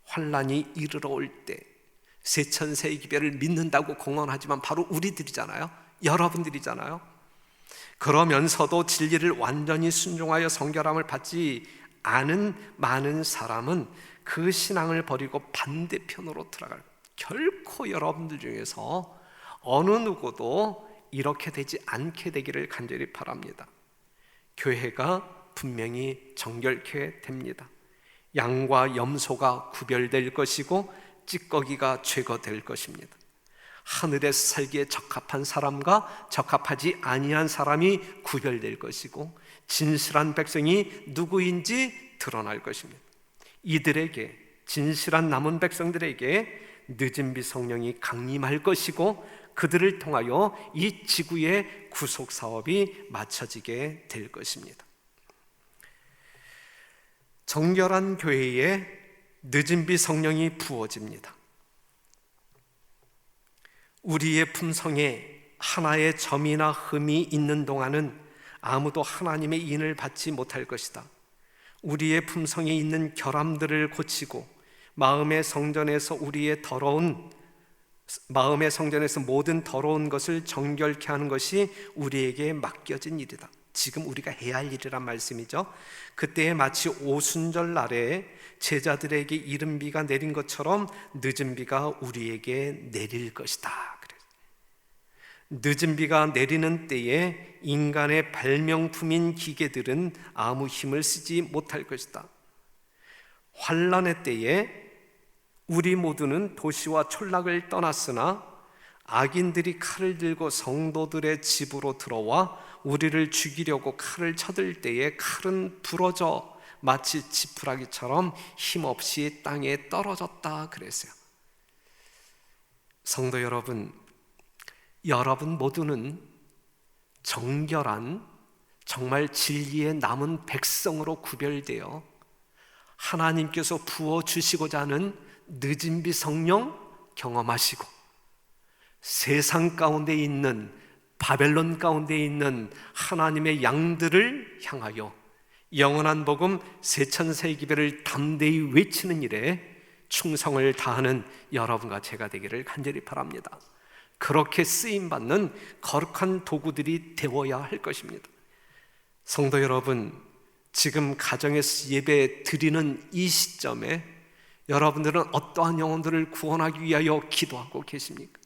환난이 이르러 올 때 세천세기별을 믿는다고 공언하지만 바로 우리들이잖아요. 여러분들이잖아요. 그러면서도 진리를 완전히 순종하여 성결함을 받지 않은 많은 사람은 그 신앙을 버리고 반대편으로 들어갈 거예요. 결코 여러분들 중에서 어느 누구도 이렇게 되지 않게 되기를 간절히 바랍니다. 교회가 분명히 정결케 됩니다. 양과 염소가 구별될 것이고 찌꺼기가 제거될 것입니다. 하늘에서 살기에 적합한 사람과 적합하지 아니한 사람이 구별될 것이고 진실한 백성이 누구인지 드러날 것입니다. 이들에게, 진실한 남은 백성들에게 늦은 비 성령이 강림할 것이고 그들을 통하여 이 지구의 구속 사업이 마쳐지게 될 것입니다. 정결한 교회에 늦은 비 성령이 부어집니다. 우리의 품성에 하나의 점이나 흠이 있는 동안은 아무도 하나님의 인을 받지 못할 것이다. 우리의 품성에 있는 결함들을 고치고 마음의 성전에서 모든 더러운 것을 정결케 하는 것이 우리에게 맡겨진 일이다. 지금 우리가 해야 할 일이란 말씀이죠. 그때에 마치 오순절 날에 제자들에게 이른 비가 내린 것처럼 늦은 비가 우리에게 내릴 것이다. 늦은 비가 내리는 때에 인간의 발명품인 기계들은 아무 힘을 쓰지 못할 것이다. 환난의 때에 우리 모두는 도시와 촌락을 떠났으나 악인들이 칼을 들고 성도들의 집으로 들어와 우리를 죽이려고 칼을 쳐들 때에 칼은 부러져 마치 지푸라기처럼 힘없이 땅에 떨어졌다 그랬어요. 성도 여러분, 여러분 모두는 정결한 정말 진리에 남은 백성으로 구별되어 하나님께서 부어주시고자 하는 늦은 비 성령 경험하시고 세상 가운데 있는 바벨론 가운데 있는 하나님의 양들을 향하여 영원한 복음 세천세기별을 담대히 외치는 일에 충성을 다하는 여러분과 제가 되기를 간절히 바랍니다. 그렇게 쓰임받는 거룩한 도구들이 되어야 할 것입니다. 성도 여러분, 지금 가정에서 예배 드리는 이 시점에 여러분들은 어떠한 영혼들을 구원하기 위하여 기도하고 계십니까?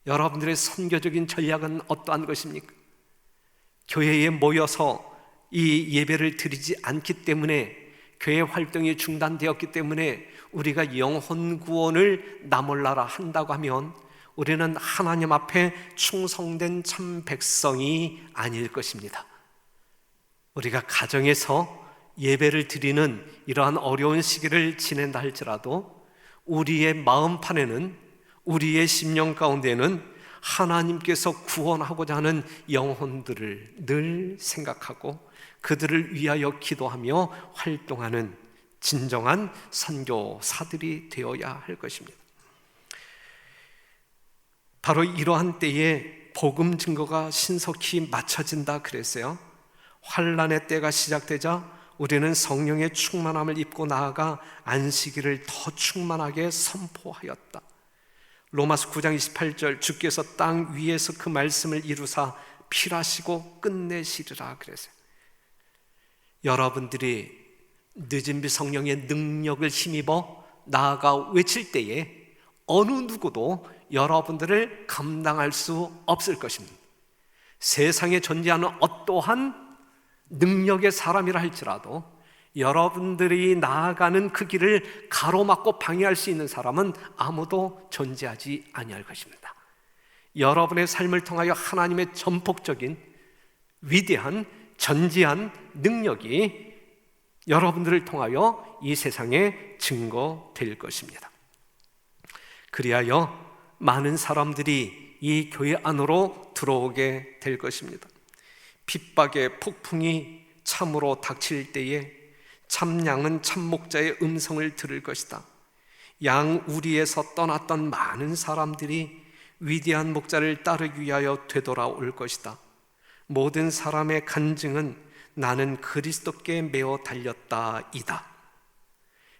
여러분들의 선교적인 전략은 어떠한 것입니까? 교회에 모여서 이 예배를 드리지 않기 때문에, 교회 활동이 중단되었기 때문에 우리가 영혼 구원을 나몰라라 한다고 하면 우리는 하나님 앞에 충성된 참 백성이 아닐 것입니다. 우리가 가정에서 예배를 드리는 이러한 어려운 시기를 지낸다 할지라도 우리의 마음판에는, 우리의 심령 가운데는 하나님께서 구원하고자 하는 영혼들을 늘 생각하고 그들을 위하여 기도하며 활동하는 진정한 선교사들이 되어야 할 것입니다. 바로 이러한 때에 복음 증거가 신속히 맞춰진다 그랬어요. 환난의 때가 시작되자 우리는 성령의 충만함을 입고 나아가 안식일을 더 충만하게 선포하였다. 로마서 9장 28절, 주께서 땅 위에서 그 말씀을 이루사 필하시고 끝내시리라 그랬어요. 여러분들이 늦은 비 성령의 능력을 힘입어 나아가 외칠 때에 어느 누구도 여러분들을 감당할 수 없을 것입니다. 세상에 존재하는 어떠한 능력의 사람이라 할지라도 여러분들이 나아가는 그 길을 가로막고 방해할 수 있는 사람은 아무도 존재하지 아니할 것입니다. 여러분의 삶을 통하여 하나님의 전폭적인 위대한 전지한 능력이 여러분들을 통하여 이 세상에 증거될 것입니다. 그리하여 많은 사람들이 이 교회 안으로 들어오게 될 것입니다. 핍박의 폭풍이 참으로 닥칠 때에 참 양은 참 목자의 음성을 들을 것이다. 양 우리에서 떠났던 많은 사람들이 위대한 목자를 따르기 위하여 되돌아올 것이다. 모든 사람의 간증은 나는 그리스도께 매어 달렸다이다.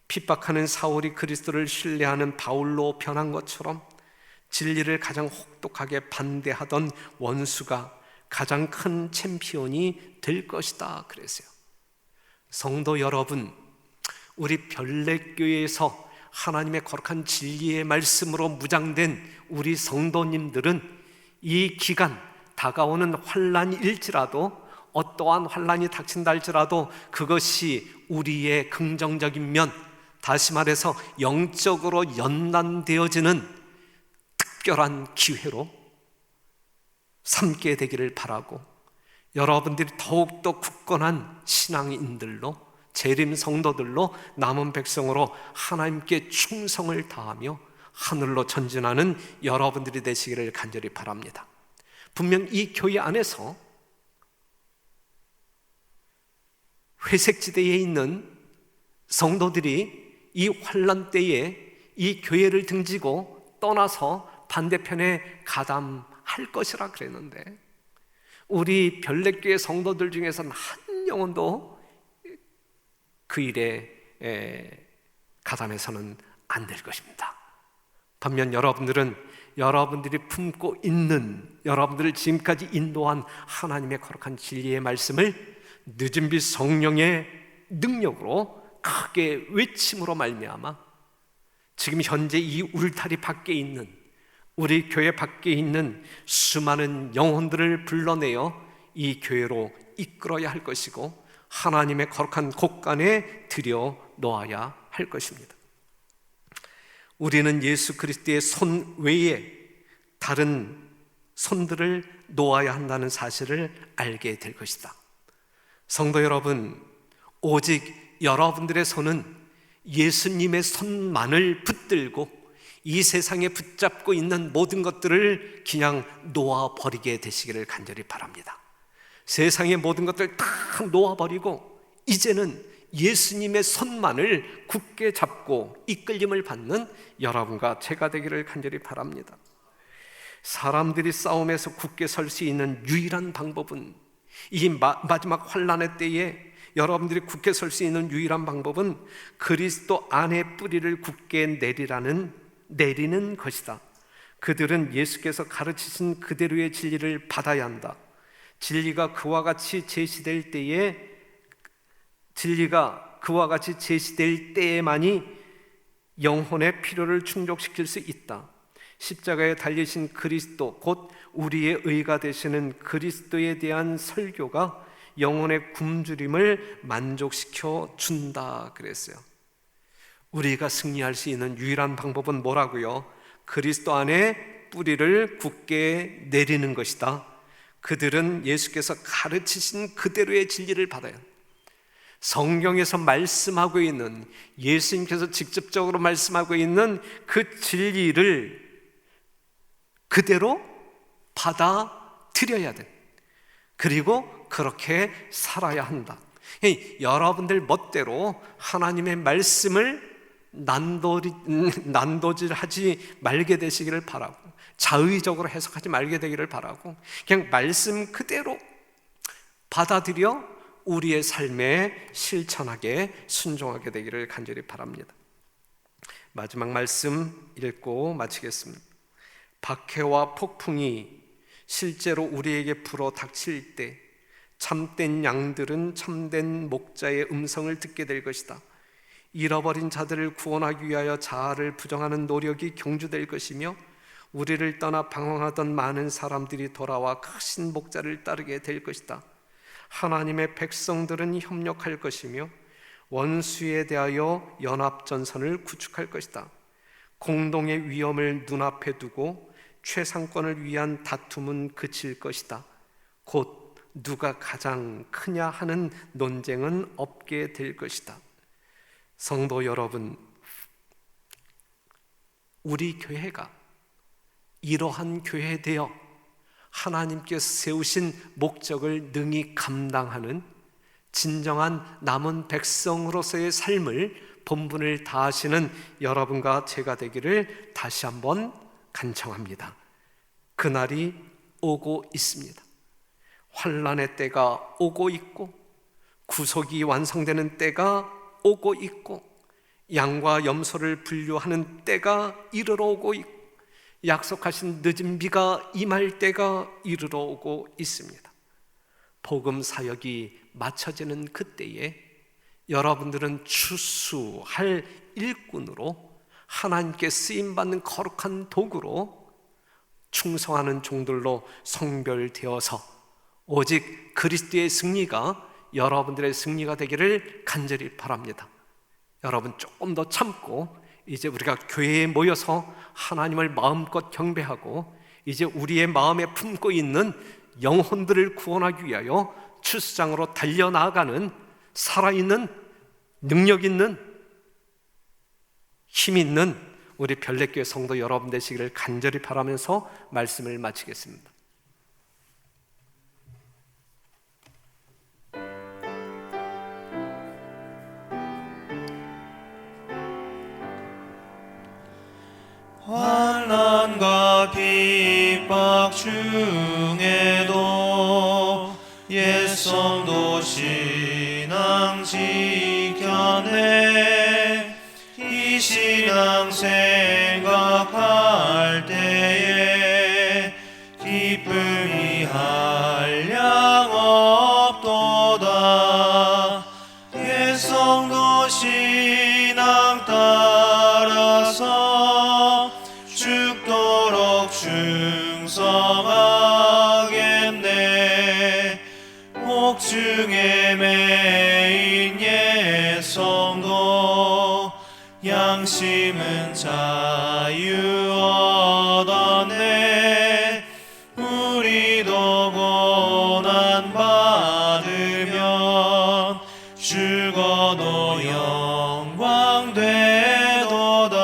핍박하는 사울이 그리스도를 신뢰하는 바울로 변한 것처럼 진리를 가장 혹독하게 반대하던 원수가 가장 큰 챔피언이 될 것이다 그랬어요. 성도 여러분, 우리 별내교회에서 하나님의 거룩한 진리의 말씀으로 무장된 우리 성도님들은 이 기간, 다가오는 환난일지라도, 어떠한 환난이 닥친다 할지라도 그것이 우리의 긍정적인 면, 다시 말해서 영적으로 연단되어지는 특별한 기회로 삼게 되기를 바라고, 여러분들이 더욱더 굳건한 신앙인들로, 재림 성도들로, 남은 백성으로 하나님께 충성을 다하며 하늘로 전진하는 여러분들이 되시기를 간절히 바랍니다. 분명 이 교회 안에서 회색지대에 있는 성도들이 이 환난 때에 이 교회를 등지고 떠나서 반대편에 가담할 것이라 그랬는데, 우리 별내교회 성도들 중에서는 한 영혼도 그 일에 가담해서는 안 될 것입니다. 반면 여러분들은 여러분들이 품고 있는, 여러분들을 지금까지 인도한 하나님의 거룩한 진리의 말씀을 늦은 빛 성령의 능력으로 크게 외침으로 말미암아 지금 현재 이 울타리 밖에 있는, 우리 교회 밖에 있는 수많은 영혼들을 불러내어 이 교회로 이끌어야 할 것이고 하나님의 거룩한 곳간에 들여 놓아야 할 것입니다. 우리는 예수 그리스도의 손 외에 다른 손들을 놓아야 한다는 사실을 알게 될 것이다. 성도 여러분, 오직 여러분들의 손은 예수님의 손만을 붙들고 이 세상에 붙잡고 있는 모든 것들을 그냥 놓아버리게 되시기를 간절히 바랍니다. 세상의 모든 것들 다 놓아버리고 이제는 예수님의 손만을 굳게 잡고 이끌림을 받는 여러분과 제가 되기를 간절히 바랍니다. 사람들이 싸움에서 굳게 설 수 있는 유일한 방법은, 이 마지막 환난의 때에 여러분들이 굳게 설 수 있는 유일한 방법은 그리스도 안에 뿌리를 굳게 내리는 것이다. 그들은 예수께서 가르치신 그대로의 진리를 받아야 한다. 진리가 그와 같이 제시될 때에만이 영혼의 필요를 충족시킬 수 있다. 십자가에 달리신 그리스도, 곧 우리의 의가 되시는 그리스도에 대한 설교가 영혼의 굶주림을 만족시켜 준다 그랬어요. 우리가 승리할 수 있는 유일한 방법은 뭐라고요? 그리스도 안에 뿌리를 굳게 내리는 것이다. 그들은 예수께서 가르치신 그대로의 진리를 받아요. 성경에서 말씀하고 있는, 예수님께서 직접적으로 말씀하고 있는 그 진리를 그대로 받아들여야 돼. 그리고 그렇게 살아야 한다. 여러분들 멋대로 하나님의 말씀을 난도질하지 말게 되시기를 바라고, 자의적으로 해석하지 말게 되기를 바라고, 그냥 말씀 그대로 받아들여 우리의 삶에 실천하게 순종하게 되기를 간절히 바랍니다. 마지막 말씀 읽고 마치겠습니다. 박해와 폭풍이 실제로 우리에게 불어 닥칠 때 참된 양들은 참된 목자의 음성을 듣게 될 것이다. 잃어버린 자들을 구원하기 위하여 자아를 부정하는 노력이 경주될 것이며 우리를 떠나 방황하던 많은 사람들이 돌아와 크신 목자를 따르게 될 것이다. 하나님의 백성들은 협력할 것이며 원수에 대하여 연합전선을 구축할 것이다. 공동의 위험을 눈앞에 두고 최상권을 위한 다툼은 그칠 것이다. 곧 누가 가장 크냐 하는 논쟁은 없게 될 것이다. 성도 여러분, 우리 교회가 이러한 교회 되어 하나님께서 세우신 목적을 능히 감당하는 진정한 남은 백성으로서의 삶을 본분을 다하시는 여러분과 제가 되기를 다시 한번 간청합니다. 그날이 오고 있습니다. 환난의 때가 오고 있고 구속이 완성되는 때가 오고 있고 양과 염소를 분류하는 때가 이르러 오고 있고 약속하신 늦은 비가 임할 때가 이르러 오고 있습니다. 복음 사역이 마쳐지는 그때에 여러분들은 추수할 일꾼으로 하나님께 쓰임받는 거룩한 도구로 충성하는 종들로 성별되어서 오직 그리스도의 승리가 여러분들의 승리가 되기를 간절히 바랍니다. 여러분 조금 더 참고 이제 우리가 교회에 모여서 하나님을 마음껏 경배하고 이제 우리의 마음에 품고 있는 영혼들을 구원하기 위하여 출수장으로 달려나가는 살아있는 능력 있는 힘 있는 우리 별내교회 성도 여러분 되시기를 간절히 바라면서 말씀을 마치겠습니다. 환난과 핍박 중에도 옛성도 신앙 지켜내 이 신앙 생각할 때에 기쁨이 한량 없도다. 옛성도 신앙 따라서 죽도록 충성하겠네. 목중에 매인 옛성도 양심은 자유 얻었네. 우리도 고난 받으면 죽어도 영광 되도다.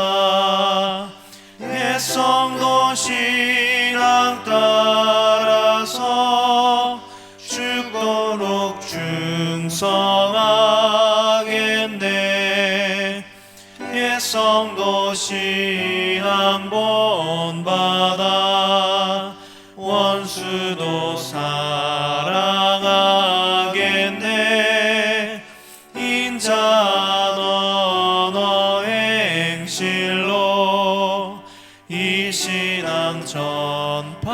옛성도 신앙 따라서 죽도록 충성하겠네. 옛성도 신앙 본받아 원수도 사랑하겠네. 인자 너너 행실로 이 신앙 전파하리라.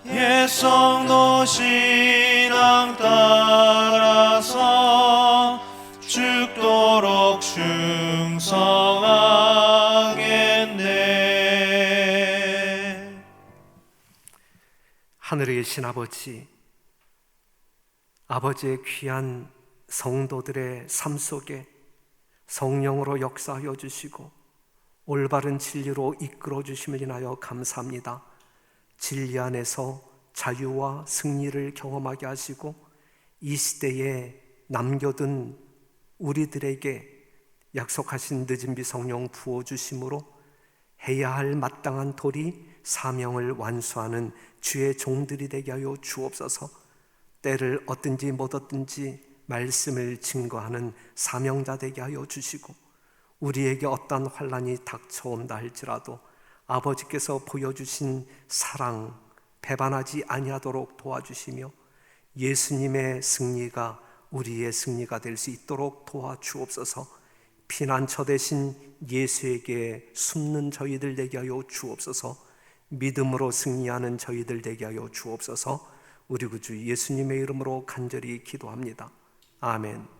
옛성도 신앙 따라서 죽도록 충성하겠네. 하늘에 계신 아버지의 귀한 성도들의 삶 속에 성령으로 역사하여 주시고 올바른 진리로 이끌어 주심을 인하여 감사합니다. 진리 안에서 자유와 승리를 경험하게 하시고 이 시대에 남겨둔 우리들에게 약속하신 늦은 비 성령 부어주심으로 해야 할 마땅한 도리 사명을 완수하는 주의 종들이 되게 하여 주옵소서. 때를 얻든지 못 얻든지 말씀을 증거하는 사명자 되게 하여 주시고 우리에게 어떠한 환난이 닥쳐온다 할지라도 아버지께서 보여주신 사랑 배반하지 아니하도록 도와주시며 예수님의 승리가 우리의 승리가 될 수 있도록 도와주옵소서. 피난처 되신 예수에게 숨는 저희들 되게 하여 주옵소서. 믿음으로 승리하는 저희들 되게 하여 주옵소서. 우리 구주 예수님의 이름으로 간절히 기도합니다. 아멘.